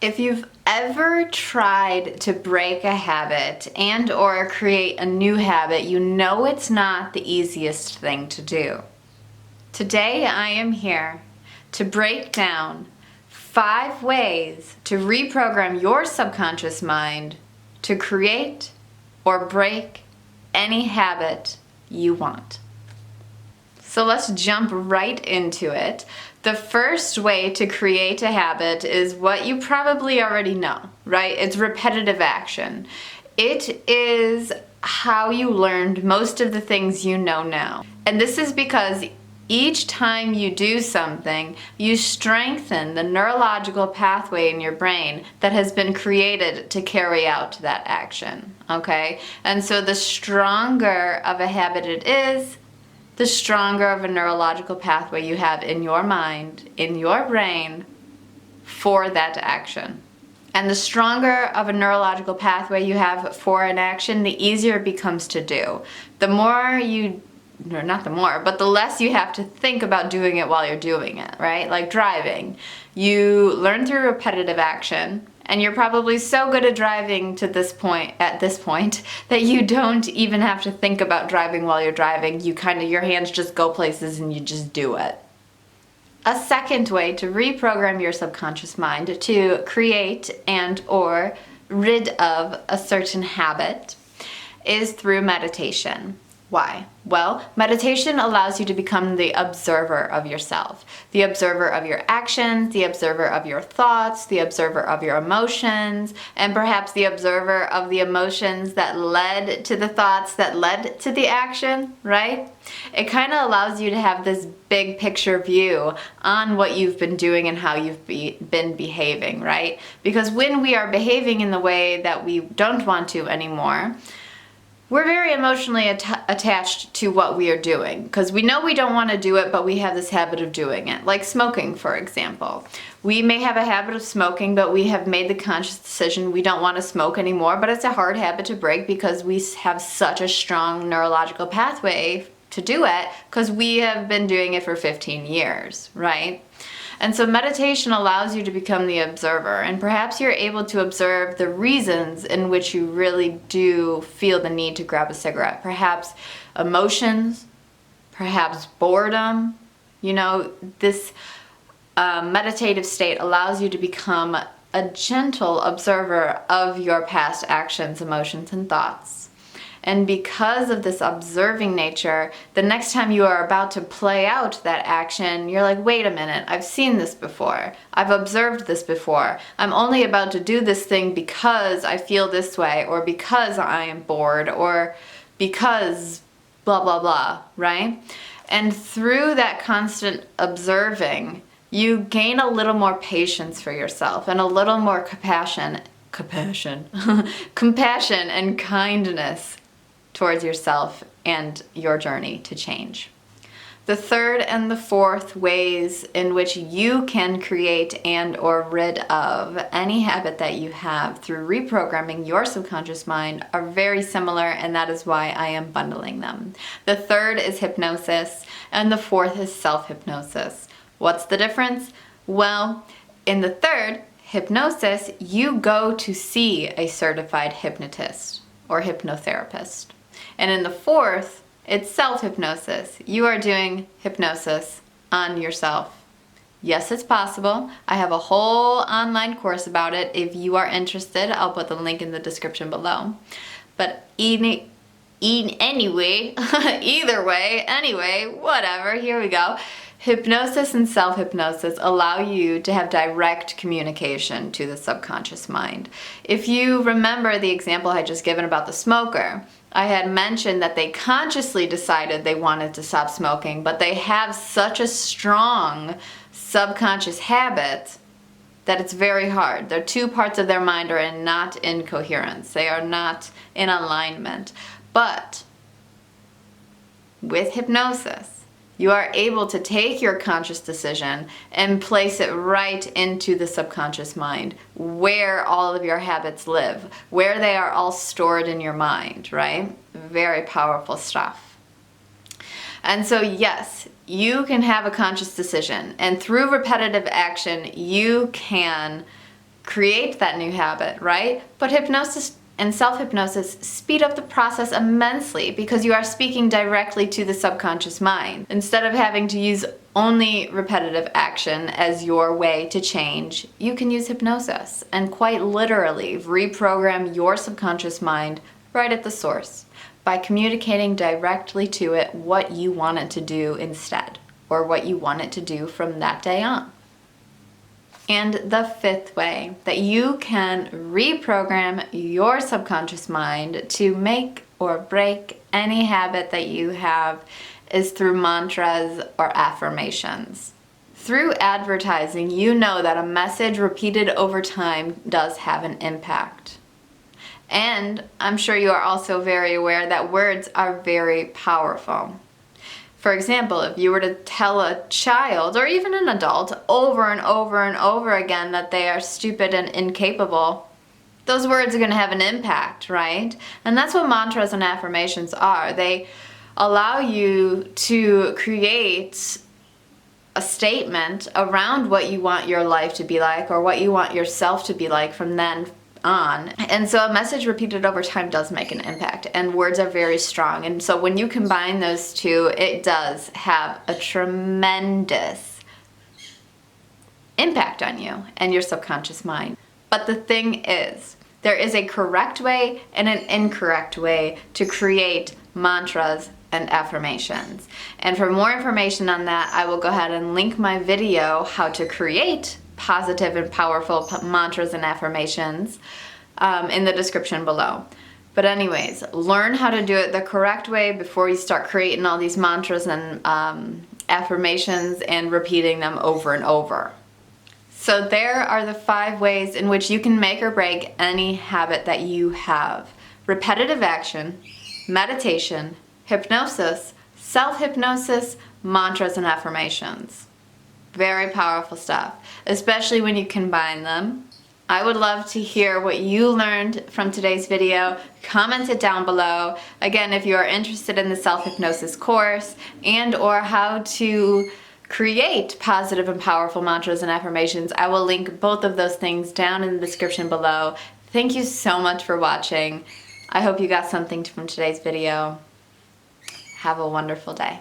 If you've ever tried to break a habit and or create a new habit, you know it's not the easiest thing to do. Today I am here to break down 5 ways to reprogram your subconscious mind to create or break any habit you want. So let's jump right into it. The first way to create a habit is what you probably already know, right? It's repetitive action. It is how you learned most of the things you know now. And this is because each time you do something, you strengthen the neurological pathway in your brain that has been created to carry out that action, okay? And so the stronger of a habit it is, the stronger of a neurological pathway you have in your mind, in your brain, for that action. And the stronger of a neurological pathway you have for an action, the easier it becomes to do. The more you, no, not the more, but the less you have to think about doing it while you're doing it, right? Like driving. You learn through repetitive action, and you're probably so good at driving at this point, that you don't even have to think about driving while you're driving. Your hands just go places and you just do it. A second way to reprogram your subconscious mind to create and or rid of a certain habit is through meditation. Why? Well, meditation allows you to become the observer of yourself, the observer of your actions, the observer of your thoughts, the observer of your emotions, and perhaps the observer of the emotions that led to the thoughts that led to the action, right? It kind of allows you to have this big picture view on what you've been doing and how you've been behaving, right? Because when we are behaving in the way that we don't want to anymore, we're very emotionally attached to what we are doing because we know we don't want to do it, but we have this habit of doing it. Like smoking, for example. We may have a habit of smoking, but we have made the conscious decision we don't want to smoke anymore, but it's a hard habit to break because we have such a strong neurological pathway to do it because we have been doing it for 15 years, right? And so meditation allows you to become the observer, and perhaps you're able to observe the reasons in which you really do feel the need to grab a cigarette. Perhaps emotions, perhaps boredom. You know, this meditative state allows you to become a gentle observer of your past actions, emotions, and thoughts. And because of this observing nature, the next time you are about to play out that action, you're like, wait a minute, I've seen this before. I've observed this before. I'm only about to do this thing because I feel this way, or because I am bored, or because blah, blah, blah, right? And through that constant observing, you gain a little more patience for yourself and a little more compassion and kindness towards yourself and your journey to change. The third and the fourth ways in which you can create and or rid of any habit that you have through reprogramming your subconscious mind are very similar, and that is why I am bundling them. The third is hypnosis, and the fourth is self-hypnosis. What's the difference? Well, in the third, hypnosis, you go to see a certified hypnotist or hypnotherapist. And in the fourth, it's self-hypnosis. You are doing hypnosis on yourself. Yes, it's possible. I have a whole online course about it. If you are interested, I'll put the link in the description below. But anyway, whatever, here we go. Hypnosis and self-hypnosis allow you to have direct communication to the subconscious mind. If you remember the example I just given about the smoker, I had mentioned that they consciously decided they wanted to stop smoking, but they have such a strong subconscious habit that it's very hard. Their two parts of their mind are not in coherence. They are not in alignment. But with hypnosis, you are able to take your conscious decision and place it right into the subconscious mind, where all of your habits live, where they are all stored in your mind, right? Very powerful stuff. And so yes, you can have a conscious decision, and through repetitive action, you can create that new habit, right? But hypnosis and self-hypnosis speed up the process immensely because you are speaking directly to the subconscious mind. Instead of having to use only repetitive action as your way to change, you can use hypnosis and quite literally reprogram your subconscious mind right at the source by communicating directly to it what you want it to do instead, or what you want it to do from that day on. And the fifth way that you can reprogram your subconscious mind to make or break any habit that you have is through mantras or affirmations. Through advertising, you know that a message repeated over time does have an impact. And I'm sure you are also very aware that words are very powerful. For example, if you were to tell a child or even an adult over and over and over again that they are stupid and incapable, those words are going to have an impact, right? And that's what mantras and affirmations are. They allow you to create a statement around what you want your life to be like or what you want yourself to be like from then on. And so a message repeated over time does make an impact, and words are very strong. And so when you combine those two, it does have a tremendous impact on you and your subconscious mind. But the thing is, there is a correct way and an incorrect way to create mantras and affirmations. And for more information on that, I will go ahead and link my video, How to Create Positive and Powerful Mantras and Affirmations, in the description below. But anyways, learn how to do it the correct way before you start creating all these mantras and affirmations and repeating them over and over. So there are the 5 ways in which you can make or break any habit that you have: repetitive action, meditation, hypnosis, self-hypnosis, mantras, and affirmations. Very powerful stuff, especially when you combine them. I would love to hear what you learned from today's video. Comment it down below. Again, if you are interested in the self-hypnosis course and or how to create positive and powerful mantras and affirmations, I will link both of those things down in the description below. Thank you so much for watching. I hope you got something from today's video. Have a wonderful day.